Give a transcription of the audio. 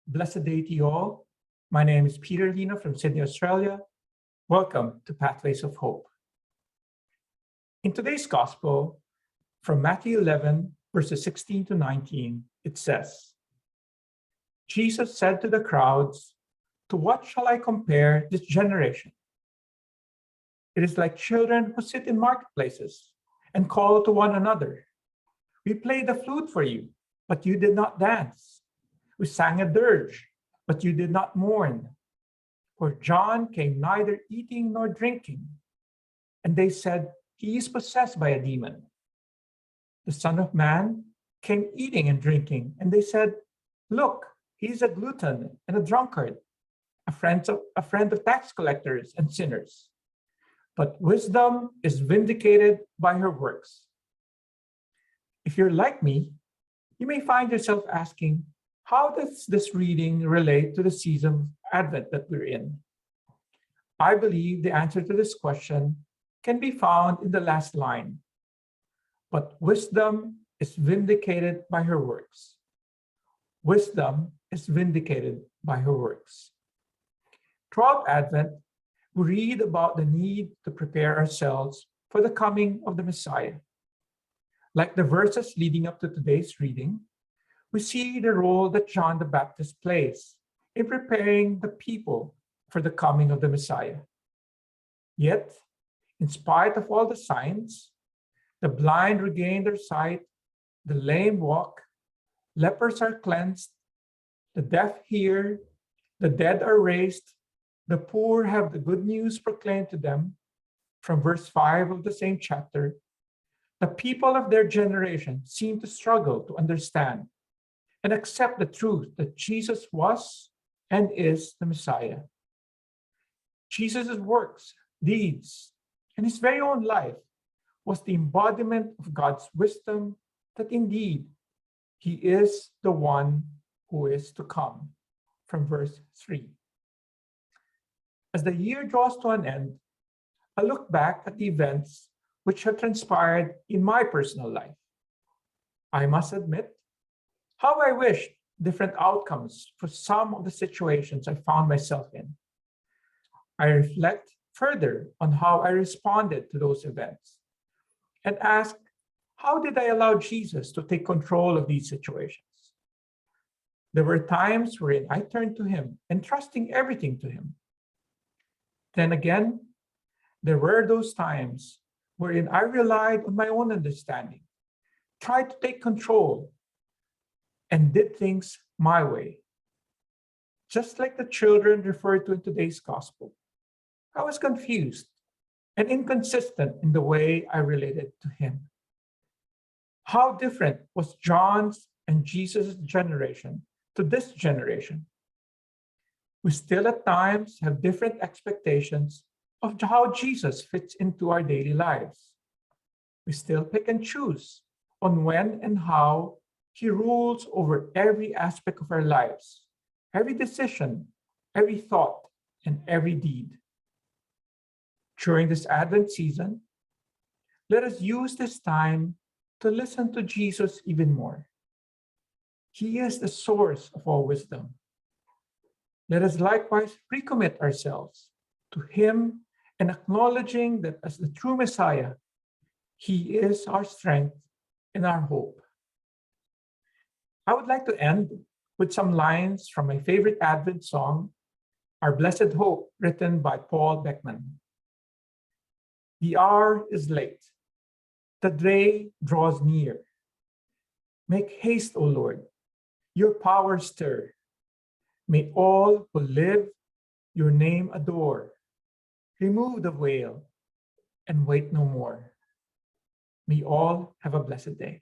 Blessed day to you all. My name is Lino from Sydney, Australia. Welcome to Pathways of Hope. In today's Gospel, from Matthew 11, verses 16 to 19, it says, Jesus said to the crowds, "To what shall I compare this generation? It is like children who sit in marketplaces and call to one another. We played the flute for you, but you did not dance. We sang a dirge, but you did not mourn. For John came neither eating nor drinking, and they said, he is possessed by a demon. The Son of Man came eating and drinking, and they said, look, he is a glutton and a drunkard, a friend of tax collectors and sinners. But wisdom is vindicated by her works." If you're like me, you may find yourself asking, how does this reading relate to the season of Advent that we're in? I believe the answer to this question can be found in the last line. But wisdom is vindicated by her works. Wisdom is vindicated by her works. Throughout Advent, we read about the need to prepare ourselves for the coming of the Messiah. Like the verses leading up to today's reading, we see the role that John the Baptist plays in preparing the people for the coming of the Messiah. Yet, in spite of all the signs, the blind regain their sight, the lame walk, lepers are cleansed, the deaf hear, the dead are raised, the poor have the good news proclaimed to them. From verse 5 of the same chapter, the people of their generation seem to struggle to understand and accept the truth that Jesus was and is the Messiah. Jesus' works, deeds, and his very own life was the embodiment of God's wisdom that indeed he is the one who is to come, from verse 3. As the year draws to an end, I look back at the events which have transpired in my personal life. I must admit, how I wished different outcomes for some of the situations I found myself in. I reflect further on how I responded to those events and ask, how did I allow Jesus to take control of these situations? There were times wherein I turned to him, entrusting everything to him. Then again, there were those times wherein I relied on my own understanding, tried to take control, and did things my way. Just like the children referred to in today's gospel, I was confused and inconsistent in the way I related to him. How different was John's and Jesus' generation to this generation? We still at times have different expectations of how Jesus fits into our daily lives. We still pick and choose on when and how he rules over every aspect of our lives, every decision, every thought, and every deed. During this Advent season, let us use this time to listen to Jesus even more. He is the source of all wisdom. Let us likewise recommit ourselves to him and acknowledging that as the true Messiah, he is our strength and our hope. I would like to end with some lines from my favorite Advent song, Our Blessed Hope, written by Paul Beckman. The hour is late. The day draws near. Make haste, O Lord, your power stir. May all who live your name adore. Remove the veil and wait no more. May all have a blessed day.